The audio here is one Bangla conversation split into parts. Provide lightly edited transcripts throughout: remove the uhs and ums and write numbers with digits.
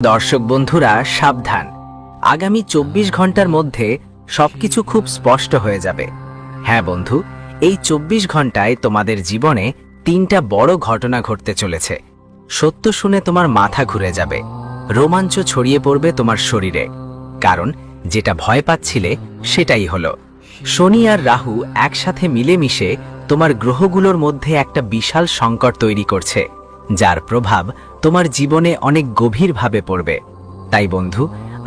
দর্শক বন্ধুরা সাবধান, আগামী 24 ঘন্টার মধ্যে সবকিছু খুব স্পষ্ট হয়ে যাবে। হ্যাঁ বন্ধু, এই 24 ঘন্টায় তোমাদের জীবনে 3টা বড় ঘটনা ঘটতে চলেছে। সত্য শুনে তোমার মাথা ঘুরে যাবে, রোমাঞ্চ ছড়িয়ে পড়বে তোমার শরীরে, কারণ যেটা ভয় পাচ্ছিলে সেটাই হলো। শনি আর রাহু একসাথে মিলেমিশে তোমার গ্রহগুলোর মধ্যে একটা বিশাল সংকট তৈরি করছে, যার প্রভাব তোমার জীবনে অনেক গভীরভাবে পড়বে। তাই বন্ধু,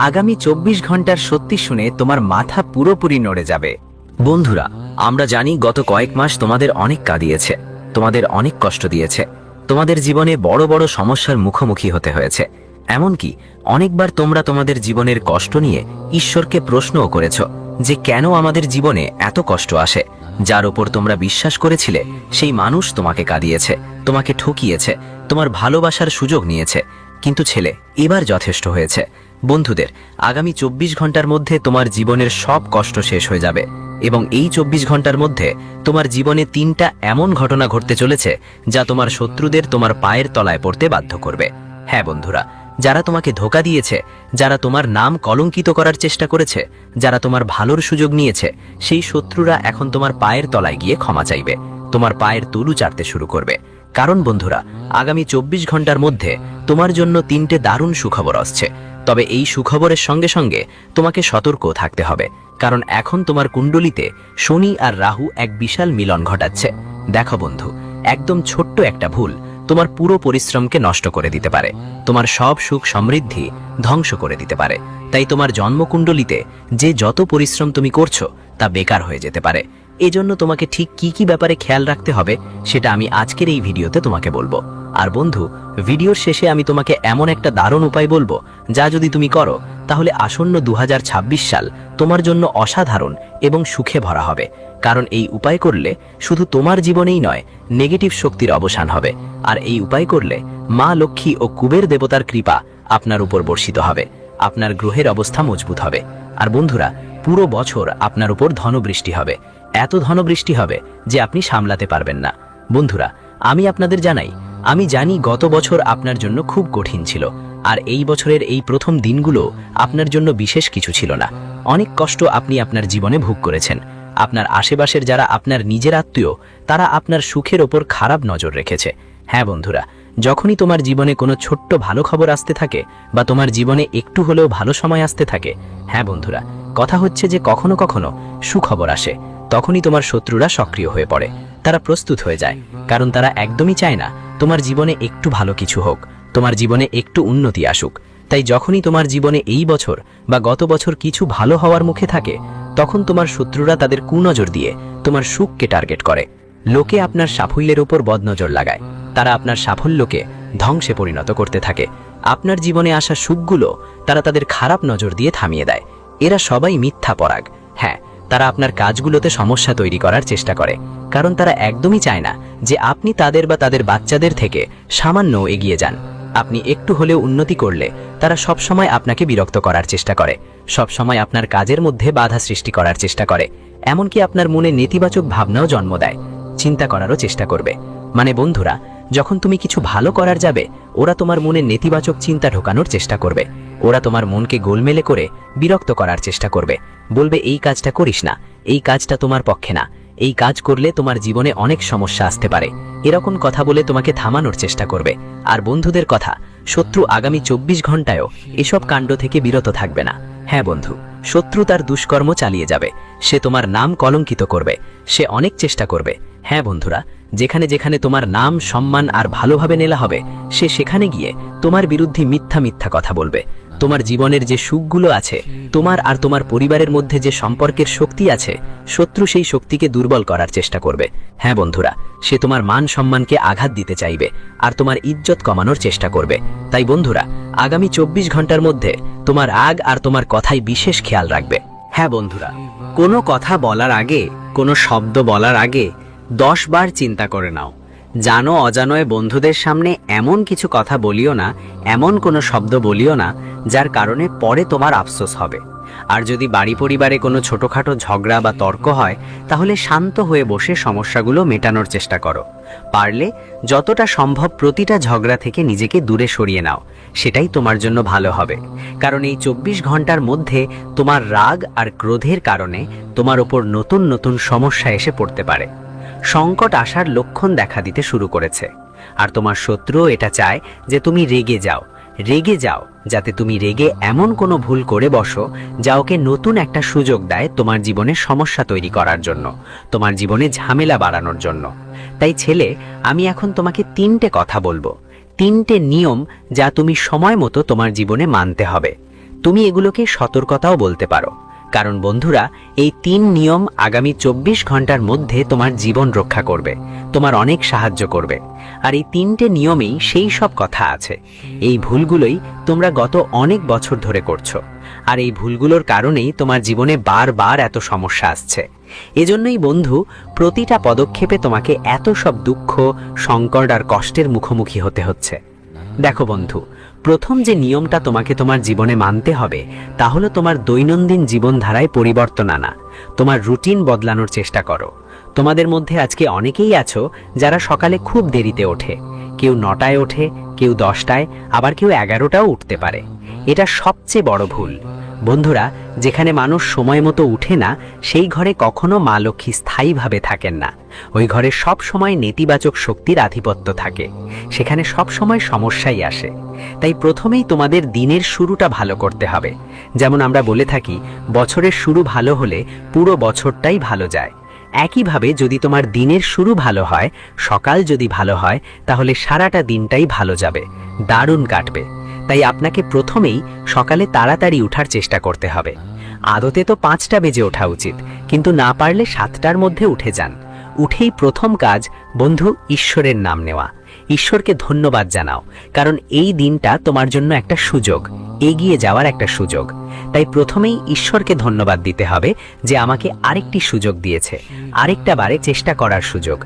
আগামী 24 ঘন্টার সত্যি শুনে তোমার মাথা পুরোপুরি নড়ে যাবে। বন্ধুরা, আমরা জানি গত কয়েক মাস তোমাদের অনেক কাঁদিয়েছে, তোমাদের অনেক কষ্ট দিয়েছে, তোমাদের জীবনে বড় বড় সমস্যার মুখোমুখি হতে হয়েছে। এমনকি অনেকবার তোমরা তোমাদের জীবনের কষ্ট নিয়ে ঈশ্বরকে প্রশ্নও করেছ যে কেন আমাদের জীবনে এত কষ্ট আসে। যার ওপর তোমরা বিশ্বাস করেছিলে সেই মানুষ তোমাকে কাঁদিয়েছে, তোমাকে ঠকিয়েছে, তোমার ভালোবাসার সুযোগ নিয়েছে। কিন্তু ছেলে, এবার যথেষ্ট হয়েছে। বন্ধুদের, আগামী 24 ঘন্টার মধ্যে তোমার জীবনের সব কষ্ট শেষ হয়ে যাবে, এবং এই 24 ঘন্টার মধ্যে তোমার জীবনে 3টা এমন ঘটনা ঘটতে চলেছে যা তোমার শত্রুদের তোমার পায়ের তলায় পড়তে বাধ্য করবে। হ্যাঁ বন্ধুরা, যারা তোমাকে ধোঁকা দিয়েছে, যারা তোমার নাম কলঙ্কিত করার চেষ্টা করেছে, যারা তোমার ভালোর সুযোগ নিয়েছে, সেই শত্রুরা এখন তোমার পায়ের তলায় গিয়ে ক্ষমা চাইবে, তোমার পায়ের তলু চাটতে শুরু করবে। কারণ বন্ধুরা, আগামী 24 ঘন্টার মধ্যে তোমার জন্য 3টে দারুণ সুখবর আসছে। তবে এই সুখবরের সঙ্গে সঙ্গে তোমাকে সতর্কও থাকতে হবে, কারণ এখন তোমার কুণ্ডলিতে শনি আর রাহু এক বিশাল মিলন ঘটাচ্ছে। দেখো বন্ধু, একদম ছোট্ট একটা ভুল তোমার পুরো পরিশ্রমকে নষ্ট করে দিতে পারে, তোমার সব সুখ সমৃদ্ধি ধ্বংস করে দিতে পারে। তাই তোমার জন্মকুণ্ডলিতে যে যত পরিশ্রম তুমি করছো তা বেকার হয়ে যেতে পারে। এজন্য তোমাকে ঠিক কি কি ব্যাপারে খেয়াল রাখতে হবে সেটা আমি আজকের এই ভিডিওতে তোমাকে বলবো। আর বন্ধু, ভিডিওর শেষে আমি তোমাকে এমন একটা দারুণ উপায় বলবো যা যদি তুমি করো তাহলে আসন্ন 2026 সাল তোমার জন্য অসাধারণ এবং সুখে ভরা হবে। কারণ এই উপায় করলে শুধু তোমার জীবনেই নয়, নেগেটিভ শক্তির অবসান হবে। আর এই উপায় করলে মা লক্ষ্মী ও কুবের দেবতার কৃপা আপনার উপর বর্ষিত হবে, আপনার গ্রহের অবস্থা মজবুত হবে। আর বন্ধুরা, পুরো বছর আপনার উপর ধনবৃষ্টি হবে, এত ধনবৃষ্টি হবে যে আপনি সামলাতে পারবেন না। বন্ধুরা, আমি আপনাদের জানাই, আমি জানি গত বছর আপনার জন্য খুব কঠিন ছিল, আর এই বছরের এই প্রথম দিনগুলো আপনার জন্য বিশেষ কিছু ছিল না। অনেক কষ্ট আপনি আপনার জীবনে ভোগ করেছেন। আপনার আশেপাশের যারা আপনার নিজের আত্মীয়, তারা আপনার সুখের ওপর খারাপ নজর রেখেছে। হ্যাঁ বন্ধুরা, যখনই তোমার জীবনে কোনো ছোট্ট ভালো খবর আসতে থাকে বা তোমার জীবনে একটু হলেও ভালো সময় আসতে থাকে, হ্যাঁ বন্ধুরা, কথা হচ্ছে যে কখনো কখনো সুখবর আসে, তখনই তোমার শত্রুরা সক্রিয় হয়ে পড়ে। তারা প্রস্তুত হয়ে যায়, কারণ তারা একদমই চায় না তোমার জীবনে একটু ভালো কিছু হোক, তোমার জীবনে একটু উন্নতি আসুক। তাই যখনই তোমার জীবনে এই বছর বা গত বছর কিছু ভালো হওয়ার মুখে থাকে, তখন তোমার শত্রুরা তাদের কুনজর দিয়ে তোমার সুখকে টার্গেট করে। লোকে আপনার সাফল্যের ওপর বদনজর লাগায়, তারা আপনার সাফল্যকে ধ্বংসে পরিণত করতে থাকে। আপনার জীবনে আসা সুখগুলো তারা তাদের খারাপ নজর দিয়ে থামিয়ে দেয়। এরা সবাই মিথ্যা পরাগ। হ্যাঁ, তারা আপনার কাজগুলোতে সমস্যা তৈরি করার চেষ্টা করে, কারণ তারা একদমই চায় না যে আপনি তাদের বা তাদের বাচ্চাদের থেকে সামান্য এগিয়ে যান। আপনি একটু হলেও উন্নতি করলে তারা সবসময় আপনাকে বিরক্ত করার চেষ্টা করে, সবসময় আপনার কাজের মধ্যে বাধা সৃষ্টি করার চেষ্টা করে, এমনকি আপনার মনে নেতিবাচক ভাবনাও জন্ম দেয়, চিন্তা করারও চেষ্টা করবে। মানে বন্ধুরা, যখন তুমি কিছু ভালো করার যাবে, ওরা তোমার মনে নেতিবাচক চিন্তা ঢোকানোর চেষ্টা করবে। ওরা তোমার মনকে গোলমেলে করে বিরক্ত করার চেষ্টা করবে, বলবে এই কাজটা করিস না, এই কাজটা তোমার পক্ষে না, এই কাজ করলে তোমার জীবনে অনেক সমস্যা আসতে পারে, এরকম কথা বলে তোমাকে থামানোর চেষ্টা করবে। আর বন্ধুদের কথা, শত্রু আগামী 24 ঘন্টায়ও এসব কাণ্ড থেকে বিরত থাকবে না। হ্যাঁ বন্ধু, শত্রু তার দুষ্কর্ম চালিয়ে যাবে, সে তোমার নাম কলঙ্কিত করবে, সে অনেক চেষ্টা করবে। হ্যাঁ বন্ধুরা, যেখানে যেখানে তোমার নাম, সম্মান আর ভালোভাবে নেলা হবে, সে সেখানে গিয়ে তোমার বিরুদ্ধে মিথ্যা মিথ্যা কথা বলবে। তোমার জীবনের যে সুখগুলো আছে, তোমার আর তোমার পরিবারের মধ্যে যে সম্পর্কের শক্তি আছে, শত্রু সেই শক্তিকে দুর্বল করার চেষ্টা করবে। হ্যাঁ বন্ধুরা, সে তোমার মান সম্মানকে আঘাত দিতে চাইবে আর তোমার ইজ্জত কমানোর চেষ্টা করবে। তাই বন্ধুরা, আগামী 24 ঘন্টার মধ্যে তোমার রাগ আর তোমার কথায় বিশেষ খেয়াল রাখবে। হ্যাঁ বন্ধুরা, কোনো কথা বলার আগে, কোনো শব্দ বলার আগে 10 বার চিন্তা করে নাও। জানো অজানয় বন্ধুদের সামনে এমন কিছু কথা বলিও না, এমন কোনো শব্দ বলিও না যার কারণে পরে তোমার আফসোস হবে। আর যদি বাড়ি পরিবারে কোনো ছোটখাটো ঝগড়া বা তর্ক হয়, তাহলে শান্ত হয়ে বসে সমস্যাগুলো মেটানোর চেষ্টা করো। পারলে যতটা সম্ভব প্রতিটা ঝগড়া থেকে নিজেকে দূরে সরিয়ে নাও, সেটাই তোমার জন্য ভালো হবে। কারণ এই 24 ঘন্টার মধ্যে তোমার রাগ আর ক্রোধের কারণে তোমার ওপর নতুন নতুন সমস্যা এসে পড়তে পারে। সংকট আসার লক্ষণ দেখা দিতে শুরু করেছে, আর তোমার শত্রু এটা চায় যে তুমি রেগে যাও, যাতে তুমি রেগে এমন কোনো ভুল করে বসো যা ওকে নতুন একটা সুযোগ দেয় তোমার জীবনে সমস্যা তৈরি করার জন্য, তোমার জীবনে ঝামেলা বাড়ানোর জন্য। তাই ছেলে, আমি এখন তোমাকে 3টে কথা বলবো, 3টে নিয়ম যা তুমি সময় মতো তোমার জীবনে মানতে হবে। তুমি এগুলোকে সতর্কতাও বলতে পারো, কারণ বন্ধুরা, এই 3 নিয়ম আগামী 24 ঘন্টার মধ্যে তোমার জীবন রক্ষা করবে, তোমার অনেক সাহায্য করবে। আর এই 3টে নিয়মেই সেই সব কথা আছে। এই ভুলগুলোই তোমরা গত অনেক বছর ধরে করছো, আর এই ভুলগুলোর কারণেই তোমার জীবনে বারবার এত সমস্যা আসছে। এজন্যই বন্ধু, প্রতিটা পদক্ষেপে তোমাকে এত সব দুঃখ, সংকট আর কষ্টের মুখোমুখি হতে হচ্ছে। দেখো বন্ধু, প্রথম যে নিয়মটা তোমাকে তোমার জীবনে মানতে হবে তা হলো তোমার দৈনন্দিন জীবনধারায় পরিবর্তন আনা। তোমার রুটিন বদলানোর চেষ্টা করো। তোমাদের মধ্যে আজকে অনেকেই আছো যারা সকালে খুব দেরিতে ওঠে, কেউ 9টায় ওঠে, কেউ 10টায়, আবার কেউ 11টাও উঠতে পারে। এটা সবচেয়ে বড় ভুল। বন্ধুরা, যেখানে মানুষ সময় মতো উঠে না, সেই ঘরে কখনো মা লক্ষ্মী স্থায়ীভাবে থাকেন না। ওই ঘরে সব সময় নেতিবাচক শক্তির আধিপত্য থাকে, সেখানে সব সময় সমস্যাই আসে। তাই প্রথমেই তোমাদের দিনের শুরুটা ভালো করতে হবে। যেমন আমরা বলে থাকি, বছরের শুরু ভালো হলে পুরো বছরটাই ভালো যায়। একইভাবে যদি তোমার দিনের শুরু ভালো হয়, সকাল যদি ভালো হয়, তাহলে সারাটা দিনটাই ভালো যাবে, দারুণ কাটবে। তাই আপনাকে প্রথমেই সকালে তাড়াতাড়ি উঠার চেষ্টা করতে হবে। আদতে তো 5টা বেজে ওঠা উচিত, কিন্তু না পারলে 7টার মধ্যে উঠে যান। উঠেই প্রথম কাজ বন্ধু, ঈশ্বরের নাম নেওয়া। ঈশ্বরকে ধন্যবাদ জানাও, কারণ এই দিনটা তোমার জন্য একটা সুযোগ, এগিয়ে যাওয়ার একটা সুযোগ। তাই প্রথমেই ঈশ্বরকে ধন্যবাদ দিতে হবে যে আমাকে আরেকটি সুযোগ দিয়েছে, আরেকটা বারে চেষ্টা করার সুযোগ।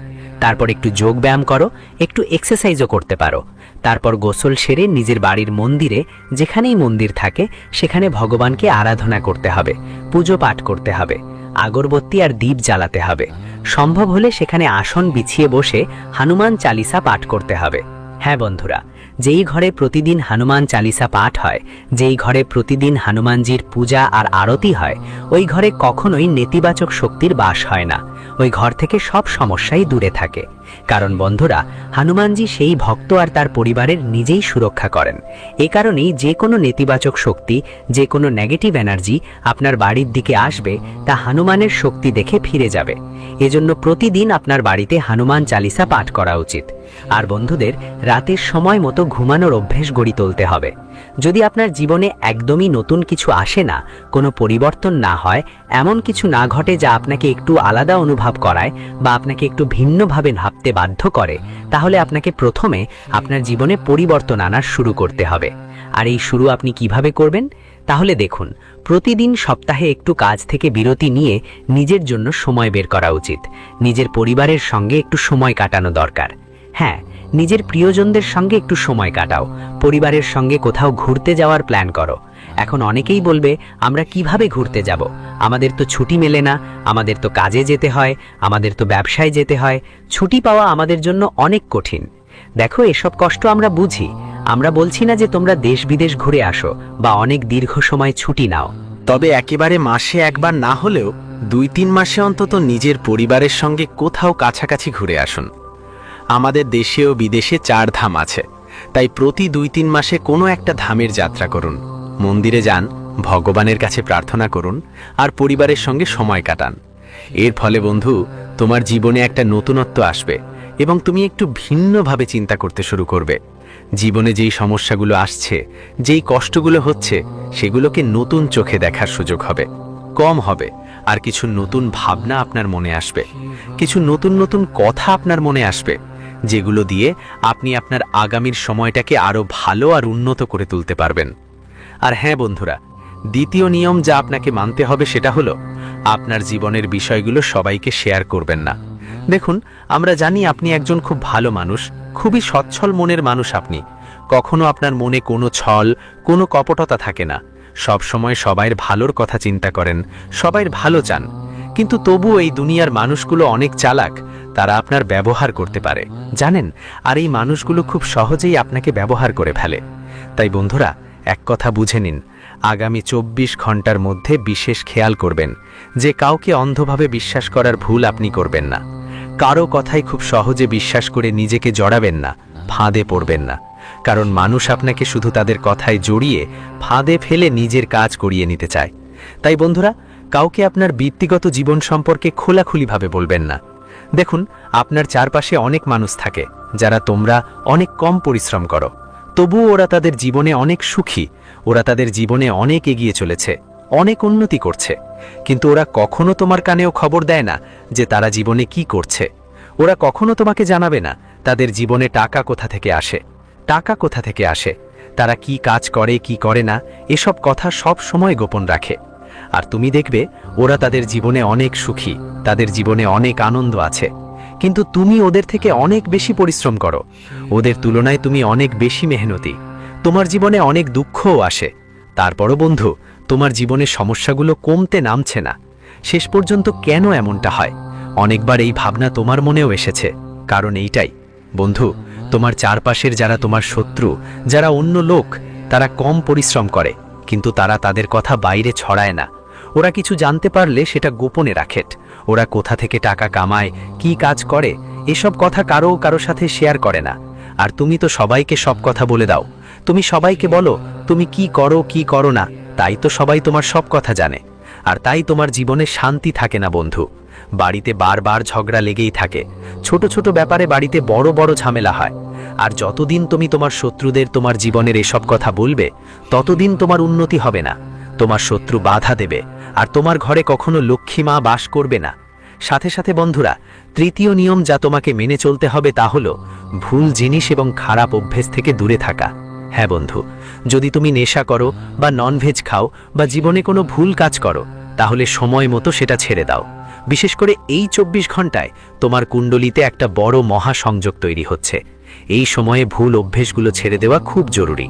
তারপর একটু যোগ ব্যায়াম করো, একটু এক্সারসাইজও করতে পারো। তারপর গোসল সেরে নিজের বাড়ির মন্দিরে, যেখানেই মন্দির থাকে সেখানে ভগবানকে আরাধনা করতে হবে, পুজো পাঠ করতে হবে, আগরবত্তি আর দীপ জ্বালাতে হবে। সম্ভব হলে সেখানে আসন বিছিয়ে বসে হনুমান চালিসা পাঠ করতে হবে। হ্যাঁ বন্ধুরা, যেই ঘরে প্রতিদিন হনুমান চালিসা পাঠ হয়, যেই ঘরে প্রতিদিন হনুমানজির পূজা আর আরতি হয়, ওই ঘরে কখনোই নেতিবাচক শক্তির বাস হয় না। ওই ঘর থেকে সব সমস্যাই দূরে থাকে। কারণ বন্ধুরা, হনুমানজি সেই ভক্ত আর তার পরিবারের নিজেই সুরক্ষা করেন। এ কারণেই যে কোনো নেতিবাচক শক্তি, যে কোনো নেগেটিভ এনার্জি আপনার বাড়ির দিকে আসবে, তা হনুমানের শক্তি দেখে ফিরে যাবে। এজন্য প্রতিদিন আপনার বাড়িতে হনুমান চালিসা পাঠ করা উচিত। আর বন্ধুদের, রাতের সময় মতো ঘুমানোর অভ্যেস গড়ে তুলতে হবে। যদি আপনার জীবনে একদমই নতুন কিছু আসে না, কোনো পরিবর্তন না হয়, এমন কিছু না ঘটে যা আপনাকে একটু আলাদা অনুভব করায় বা আপনাকে একটু ভিন্নভাবে ভাবতে বাধ্য করে, তাহলে আপনাকে প্রথমে আপনার জীবনে পরিবর্তন আনার শুরু করতে হবে। আর এই শুরু আপনি কিভাবে করবেন? তাহলে দেখুন, প্রতিদিন সপ্তাহে একটু কাজ থেকে বিরতি নিয়ে নিজের জন্য সময় বের করা উচিত। নিজের পরিবারের সঙ্গে একটু সময় কাটানো দরকার। হ্যাঁ, নিজের প্রিয়জনদের সঙ্গে একটু সময় কাটাও। পরিবারের সঙ্গে কোথাও ঘুরতে যাওয়ার প্ল্যান করো। এখন অনেকেই বলবে, আমরা কিভাবে ঘুরতে যাব? আমাদের তো ছুটি মেলে না, আমাদের তো কাজে যেতে হয়, আমাদের তো ব্যবসায় যেতে হয়, ছুটি পাওয়া আমাদের জন্য অনেক কঠিন। দেখো, এসব কষ্ট আমরা বুঝি। আমরা বলছি না যে তোমরা দেশ বিদেশ ঘুরে আসো বা অনেক দীর্ঘ সময় ছুটি নাও, তবে একেবারে মাসে একবার না হলেও 2-3 মাসে অন্তত নিজের পরিবারের সঙ্গে কোথাও কাছাকাছি ঘুরে আসুন। আমাদের দেশে ও বিদেশে 4 ধাম আছে, তাই প্রতি 2-3 মাসে কোনো একটা ধামের যাত্রা করুন। মন্দিরে যান, ভগবানের কাছে প্রার্থনা করুন আর পরিবারের সঙ্গে সময় কাটান। এর ফলে বন্ধু, তোমার জীবনে একটা নতুনত্ব আসবে এবং তুমি একটু ভিন্নভাবে চিন্তা করতে শুরু করবে। জীবনে যেই সমস্যাগুলো আসছে, যেই কষ্টগুলো হচ্ছে, সেগুলোকে নতুন চোখে দেখার সুযোগ হবে, কম হবে। আর কিছু নতুন ভাবনা আপনার মনে আসবে, কিছু নতুন নতুন কথা আপনার মনে আসবে, যেগুলো দিয়ে আপনি আপনার আগামীর সময়টাকে আরো ভালো আর উন্নত করে তুলতে পারবেন। আর হ্যাঁ বন্ধুরা, দ্বিতীয় নিয়ম যা আপনাকে মানতে হবে সেটা হলো, আপনার জীবনের বিষয়গুলো সবাইকে শেয়ার করবেন না। দেখুন, আমরা জানি আপনি একজন খুব ভালো মানুষ, খুবই সচ্ছল মনের মানুষ। আপনি কখনো আপনার মনে কোনো ছল, কোনো কপটতা থাকে না। সব সময় সবাইর ভালোর কথা চিন্তা করেন, সবাইর ভালো চান, কিন্তু তবুও এই দুনিয়ার মানুষগুলো অনেক চালাক। তারা আপনার ব্যবহার করতে পারে, জানেন, আর এই মানুষগুলো খুব সহজেই আপনাকে ব্যবহার করে ফেলে। তাই বন্ধুরা, এক কথা বুঝে নিন, আগামী 24 ঘন্টার মধ্যে বিশেষ খেয়াল করবেন যে কাউকে অন্ধভাবে বিশ্বাস করার ভুল আপনি করবেন না। কারো কথাই খুব সহজে বিশ্বাস করে নিজেকে জড়াবেন না, ফাঁদে পড়বেন না, কারণ মানুষ আপনাকে শুধু তাদের কথায় জড়িয়ে ফাঁদে ফেলে নিজের কাজ করিয়ে নিতে চায়। তাই বন্ধুরা, কাউকে আপনার ব্যক্তিগত জীবন সম্পর্কে খোলাখুলিভাবে বলবেন না। দেখুন, আপনার চারপাশে অনেক মানুষ থাকে যারা তোমরা অনেক কম পরিশ্রম করো, তবুও ওরা তাদের জীবনে অনেক সুখী, ওরা তাদের জীবনে অনেক এগিয়ে চলেছে, অনেক উন্নতি করছে, কিন্তু ওরা কখনো তোমার কানেও খবর দেয় না যে তারা জীবনে কি করছে। ওরা কখনো তোমাকে জানাবে না তাদের জীবনে টাকা কোথা থেকে আসে, টাকা কোথা থেকে আসে, তারা কি কাজ করে কি করে না, এসব কথা সব সময় গোপন রাখে। আর তুমি দেখবে ওরা তাদের জীবনে অনেক সুখী, তাদের জীবনে অনেক আনন্দ আছে, কিন্তু তুমি ওদের থেকে অনেক বেশি পরিশ্রম করো, ওদের তুলনায় তুমি অনেক বেশি মেহনতি, তোমার জীবনে অনেক দুঃখও আসে। তারপরও বন্ধু, তোমার জীবনের সমস্যাগুলো কমতে নামছে না। শেষ পর্যন্ত কেন এমনটা হয়? অনেকবার এই ভাবনা তোমার মনেও এসেছে। কারণ এইটাই বন্ধু, তোমার চারপাশের যারা তোমার শত্রু, যারা অন্য লোক, তারা কম পরিশ্রম করে, কিন্তু তারা তাদের কথা বাইরে ছড়ায় না। ওরা কিছু জানতে পারলে সেটা গোপনে রাখে। ওরা কোথা থেকে টাকা কামায়, কি কাজ করে, এসব কথা কারো সাথে শেয়ার করে না। আর তুমি তো সবাইকে সব কথা বলে দাও, তুমি সবাইকে বলো তুমি কি করো কি করো না, তাই তো সবাই তোমার সব কথা জানে। আর তাই তোমার জীবনে শান্তি থাকে না বন্ধু। বাড়িতে বারবার ঝগড়া লেগেই থাকে, ছোট ছোট ব্যাপারে বাড়িতে বড় বড় ঝামেলা হয়। আর যতদিন তুমি তোমার শত্রুদের তোমার জীবনের এসব কথা বলবে, ততদিন তোমার উন্নতি হবে না। তোমার শত্রু বাধা দেবে, আর তোমার ঘরে কখনো লক্ষ্মী মা বাস করবে না। সাথে সাথে বন্ধুরা, তৃতীয় নিয়ম যা তোমাকে মেনে চলতে হবে তা হলো ভুল জিনিস এবং খারাপ অভ্যেস থেকে দূরে থাকা। হ্যাঁ বন্ধু, যদি তুমি নেশা করো বা ননভেজ খাও বা জীবনে কোনো ভুল কাজ করো, তাহলে সময় মতো সেটা ছেড়ে দাও। বিশেষ করে এই 24 ঘন্টায় তোমার কুণ্ডলিতে একটা বড় মহাসংযোগ তৈরি হচ্ছে। এই সময়ে ভুল অভ্যেসগুলো ছেড়ে দেওয়া খুব জরুরি।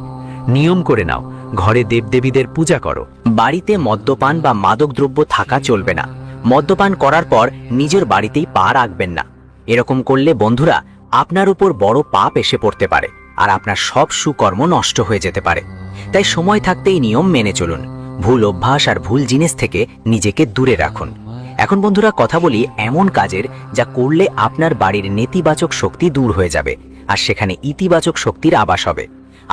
নিয়ম করে নাও, ঘরে দেবদেবীদের পূজা করো। বাড়িতে মদ্যপান বা মাদকদ্রব্য থাকা চলবে না। মদ্যপান করার পর নিজের বাড়িতেই পা রাখবেন না। এরকম করলে বন্ধুরা, আপনার উপর বড় পাপ এসে পড়তে পারে, আর আপনার সব সুকর্ম নষ্ট হয়ে যেতে পারে। তাই সময় থাকতেই নিয়ম মেনে চলুন। ভুল অভ্যাস আর ভুল জিনিস থেকে নিজেকে দূরে রাখুন। এখন বন্ধুরা, কথা বলি এমন কাজের যা করলে আপনার বাড়ির নেতিবাচক শক্তি দূর হয়ে যাবে, আর সেখানে ইতিবাচক শক্তির আবাস হবে।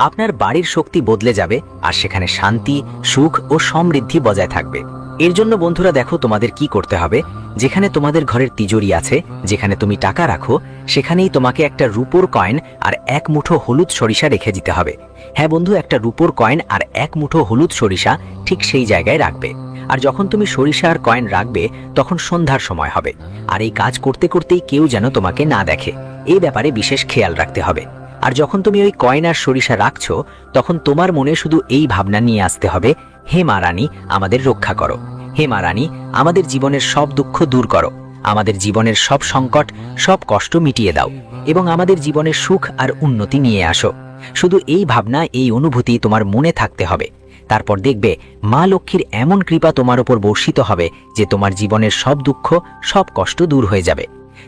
আপনার বাড়ির শক্তি বদলে যাবে, আর সেখানে শান্তি, সুখ ও সমৃদ্ধি বজায় থাকবে। এর জন্য বন্ধুরা দেখো, তোমাদের কি করতে হবে। যেখানে তোমাদের ঘরের তিজোরি আছে, যেখানে তুমি টাকা রাখো, সেখানেই তোমাকে একটা রূপোর কয়েন আর 1 মুঠো হলুদ সরিষা রেখে দিতে হবে। হ্যাঁ বন্ধু, একটা রূপোর কয়েন আর 1 মুঠো হলুদ সরিষা ঠিক সেই জায়গায় রাখবে। আর যখন তুমি সরিষা আর কয়েন রাখবে, তখন সন্ধ্যার সময় হবে। আর এই কাজ করতে করতেই কেউ যেন তোমাকে না দেখে, এই ব্যাপারে বিশেষ খেয়াল রাখতে হবে। আর যখন তুমি ওই কয়েন আর সরিষা রাখছো, তখন তোমার মনে শুধু এই ভাবনা নিয়ে আসতে হবে, হে মা রানী, আমাদের রক্ষা করো। হে মা রানী, আমাদের জীবনের সব দুঃখ দূর করো, আমাদের জীবনের সব সংকট, সব কষ্ট মিটিয়ে দাও, এবং আমাদের জীবনের সুখ আর উন্নতি নিয়ে আসো। শুধু এই ভাবনা, এই অনুভূতি তোমার মনে থাকতে হবে। তারপর দেখবে মা লক্ষ্মীর এমন কৃপা তোমার উপর বর্ষিত হবে যে তোমার জীবনের সব দুঃখ, সব কষ্ট দূর হয়ে যাবে।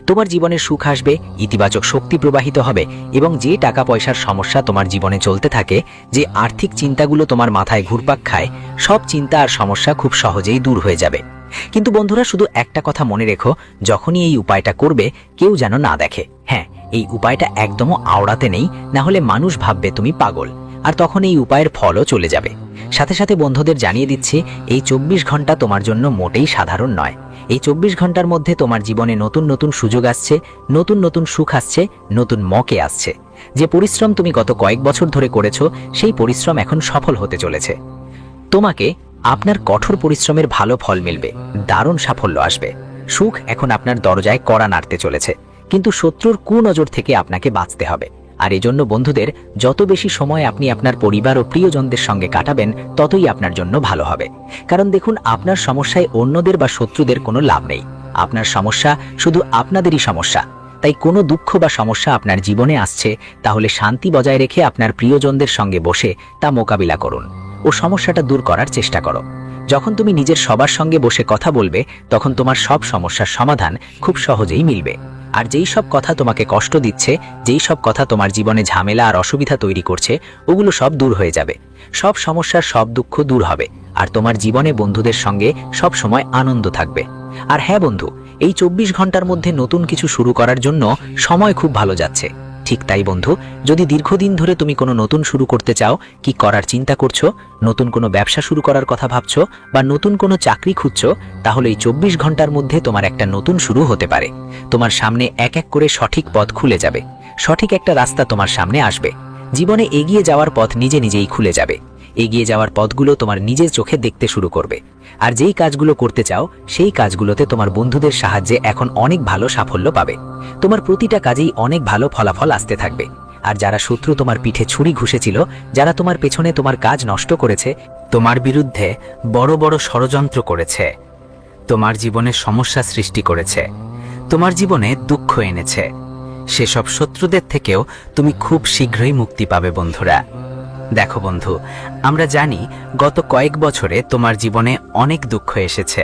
তোমার জীবনে সুখ আসবে, ইতিবাচক শক্তি প্রবাহিত হবে, এবং যে টাকা পয়সার সমস্যা তোমার জীবনে চলতে থাকে, যে আর্থিক চিন্তাগুলো তোমার মাথায় ঘুরপাক খায়, সব চিন্তা আর সমস্যা খুব সহজেই দূর হয়ে যাবে। কিন্তু বন্ধুরা, শুধু একটা কথা মনে রেখো, যখনই এই উপায়টা করবে, কেউ যেন না দেখে। হ্যাঁ, এই উপায়টা একদমও আওড়াতে নেই, না হলে মানুষ ভাববে তুমি পাগল, আর তখন এই উপায়ের ফলও চলে যাবে। সাথে সাথে বন্ধুদের জানিয়ে দিচ্ছি, এই 24 ঘন্টা তোমার জন্য মোটেই সাধারণ নয়। এই 24 ঘন্টার মধ্যে তোমার জীবনে নতুন নতুন সুযোগ আসছে, নতুন নতুন সুখ আসছে, নতুন মকে আসছে। যে পরিশ্রম তুমি গত কয়েক বছর ধরে করেছো, সেই পরিশ্রম এখন সফল হতে চলেছে। তোমাকে আপনার কঠোর পরিশ্রমের ভালো ফল মিলবে, দারুণ সাফল্য আসবে। সুখ এখন আপনার দরজায় কড়া নাড়তে চলেছে, কিন্তু শত্রুর কুনজর থেকে আপনাকে বাঁচতে হবে। আর এজন্য বন্ধুদের, যত বেশি সময় আপনি আপনার পরিবার ও প্রিয়জনদের সঙ্গে কাটাবেন, ততই আপনার জন্য ভালো হবে। কারণ দেখুন, আপনার সমস্যায় অন্যদের বা শত্রুদের কোনো লাভ নেই। আপনার সমস্যা শুধু আপনাদেরই সমস্যা। তাই কোনো দুঃখ বা সমস্যা আপনার জীবনে আসছে, তাহলে শান্তি বজায় রেখে আপনার প্রিয়জনদের সঙ্গে বসে তা মোকাবিলা করুন। ও সমস্যাটা দূর করার চেষ্টা করো। যখন তুমি নিজের সবার সঙ্গে বসে কথা বলবে, তখন তোমার সব সমস্যার সমাধান খুব সহজেই মিলবে। আর যেই সব কথা তোমাকে কষ্ট দিচ্ছে, যেই সব কথা তোমার জীবনে ঝামেলা আর অসুবিধা তৈরি করছে, ওগুলো সব দূর হয়ে যাবে। সব সমস্যার সব দুঃখ দূর হবে, আর তোমার জীবনে বন্ধুদের সঙ্গে সব সময় আনন্দ থাকবে। আর হ্যাঁ বন্ধু, এই 24 ঘন্টার মধ্যে নতুন কিছু শুরু করার জন্য সময় খুব ভালো যাচ্ছে। ঠিক তাই বন্ধু, যদি দীর্ঘদিন ধরে তুমি কোনো নতুন শুরু করতে চাও, কি করার চিন্তা করছো, নতুন কোনো ব্যবসা শুরু করার কথা ভাবছো, বা নতুন কোনো চাকরি খুঁজছো, তাহলে এই 24 ঘন্টার মধ্যে তোমার একটা নতুন শুরু হতে পারে। তোমার সামনে এক এক করে সঠিক পথ খুলে যাবে, সঠিক একটা রাস্তা তোমার সামনে আসবে। জীবনে এগিয়ে যাওয়ার পথ নিজে নিজেই খুলে যাবে। এগিয়ে যাওয়ার পথগুলো তোমার নিজের চোখে দেখতে শুরু করবে। আর যেই কাজগুলো করতে চাও, সেই কাজগুলোতে তোমার বন্ধুদের সাহায্যে এখন অনেক ভালো সাফল্য পাবে। তোমার প্রতিটা কাজেই অনেক ভালো ফলাফল আসতে থাকবে। আর যারা শত্রু তোমার পিঠে ছুরি ঘুষেছিল, যারা তোমার পেছনে তোমার কাজ নষ্ট করেছে, তোমার বিরুদ্ধে বড় বড় ষড়যন্ত্র করেছে, তোমার জীবনে সমস্যা সৃষ্টি করেছে, তোমার জীবনে দুঃখ এনেছে, সেসব শত্রুদের থেকেও তুমি খুব শীঘ্রই মুক্তি পাবে বন্ধুরা। দেখো বন্ধু, আমরা জানি গত কয়েক বছরে তোমার জীবনে অনেক দুঃখ এসেছে,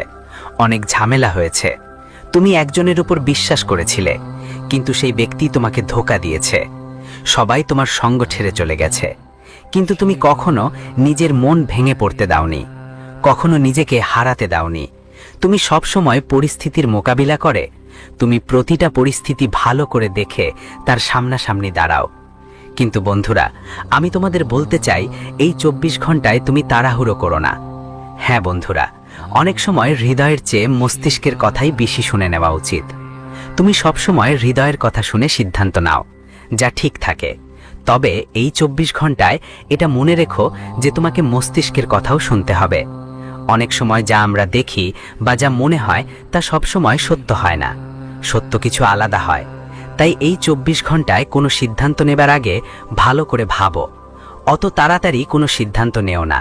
অনেক ঝামেলা হয়েছে। তুমি একজনের উপর বিশ্বাস করেছিলে, কিন্তু সেই ব্যক্তি তোমাকে ধোঁকা দিয়েছে। সবাই তোমার সঙ্গ ছেড়ে চলে গেছে, কিন্তু তুমি কখনো নিজের মন ভেঙে পড়তে দাওনি, কখনো নিজেকে হারাতে দাওনি। তুমি সবসময় পরিস্থিতির মোকাবিলা করে, তুমি প্রতিটা পরিস্থিতি ভালো করে দেখে তার সামনাসামনি দাঁড়াও। কিন্তু বন্ধুরা, আমি তোমাদের বলতে চাই, এই 24 ঘন্টায় তুমি তাড়াহুড়ো করো না। হ্যাঁ বন্ধুরা, অনেক সময় হৃদয়ের চেয়ে মস্তিষ্কের কথাই বেশি শুনে নেওয়া উচিত। তুমি সবসময় হৃদয়ের কথা শুনে সিদ্ধান্ত নাও, যা ঠিক থাকে। তবে এই 24 ঘন্টায় এটা মনে রেখো যে তোমাকে মস্তিষ্কের কথাও শুনতে হবে। অনেক সময় যা আমরা দেখি বা যা মনে হয় তা সবসময় সত্য হয় না, সত্য কিছু আলাদা হয়। তাই এই 24 ঘন্টায় কোনো সিদ্ধান্ত নেবার আগে ভালো করে ভাবো। অত তাড়াতাড়ি কোনো সিদ্ধান্ত নেও না।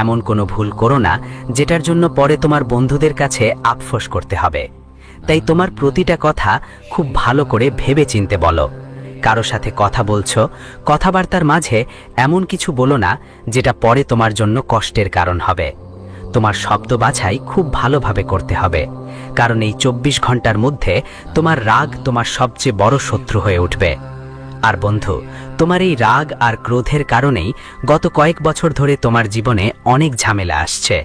এমন কোনো ভুল করো না যেটার জন্য পরে তোমার বন্ধুদের কাছে আফসোস করতে হবে। তাই তোমার প্রতিটা কথা খুব ভালো করে ভেবে চিনতে বলো। কারো সাথে কথা বলছো, কথাবার্তার মাঝে এমন কিছু বলো না যেটা পরে তোমার জন্য কষ্টের কারণ হবে। তোমার শব্দ বাছাই খুব ভালোভাবে করতে হবে, কারণ এই 24 ঘন্টার মধ্যে তোমার রাগ তোমার সবচেয়ে বড় শত্রু হয়ে উঠবে। আর বন্ধু, তোমার এই রাগ আর ক্রোধের কারণেই গত কয়েক বছর ধরে তোমার জীবনে অনেক ঝামেলা আসছে।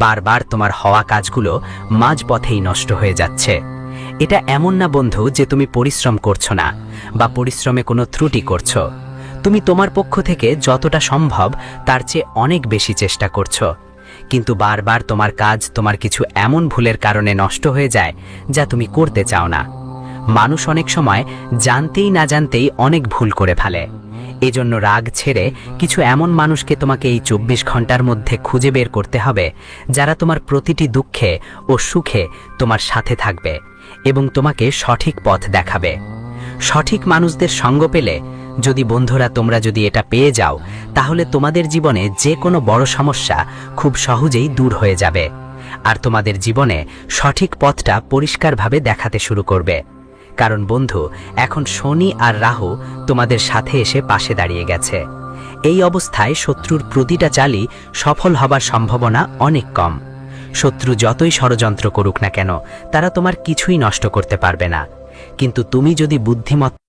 বারবার তোমার হওয়া কাজগুলো মাঝপথেই নষ্ট হয়ে যাচ্ছে। এটা এমন না বন্ধু যে তুমি পরিশ্রম করছো না বা পরিশ্রমে কোনো ত্রুটি করছো। তুমি তোমার পক্ষ থেকে যতটা সম্ভব তার চেয়ে অনেক বেশি চেষ্টা করছো, কিন্তু বারবার তোমার কাজ তোমার কিছু এমন ভুলের কারণে নষ্ট হয়ে যায় যা তুমি করতে চাও না। মানুষ অনেক সময় জানতেই না জানতেই অনেক ভুল করে ফেলে। এজন্য রাগ ছেড়ে কিছু এমন মানুষকে তোমাকে এই 24 ঘন্টার মধ্যে খুঁজে বের করতে হবে, যারা তোমার প্রতিটি দুঃখে ও সুখে তোমার সাথে থাকবে এবং তোমাকে সঠিক পথ দেখাবে। সঠিক মানুষদের সঙ্গ পেলে, যদি বন্ধুরা তোমরা যদি এটা পেয়ে যাও, তাহলে তোমাদের জীবনে যে কোনো বড় সমস্যা খুব সহজেই দূর হয়ে যাবে, আর তোমাদের জীবনে সঠিক পথটা পরিষ্কারভাবে দেখাতে শুরু করবে। কারণ বন্ধু, এখন শনি আর রাহু তোমাদের সাথে এসে পাশে দাঁড়িয়ে গেছে। এই অবস্থায় শত্রুর প্রতিটা চালই সফল হবার সম্ভাবনা অনেক কম। শত্রু যতই ষড়যন্ত্র করুক না কেন, তারা তোমার কিছুই নষ্ট করতে পারবে না। কিন্তু তুমি যদি বুদ্ধিমত্তা